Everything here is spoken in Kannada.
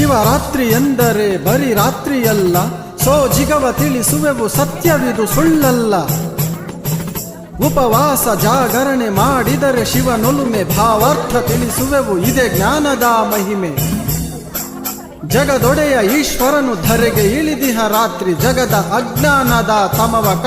ಶಿವರಾತ್ರಿ ಎಂದರೆ ಬರೀ ರಾತ್ರಿಯಲ್ಲ, ಸೋಜಿಗವ ತಿಳಿಸುವೆವು ಸತ್ಯವಿದು ಸುಳ್ಳಲ್ಲ. ಉಪವಾಸ ಜಾಗರಣೆ ಮಾಡಿದರೆ ಶಿವನೊಲುಮೆ, ಭಾವಾರ್ಥ ತಿಳಿಸುವೆವು ಇದೇ ಜ್ಞಾನದ ಮಹಿಮೆ. ಜಗದೊಡೆಯ ಈಶ್ವರನು ಧರೆಗೆ ಇಳಿದಿಹ ರಾತ್ರಿ, ಜಗದ ಅಜ್ಞಾನದ ತಮವ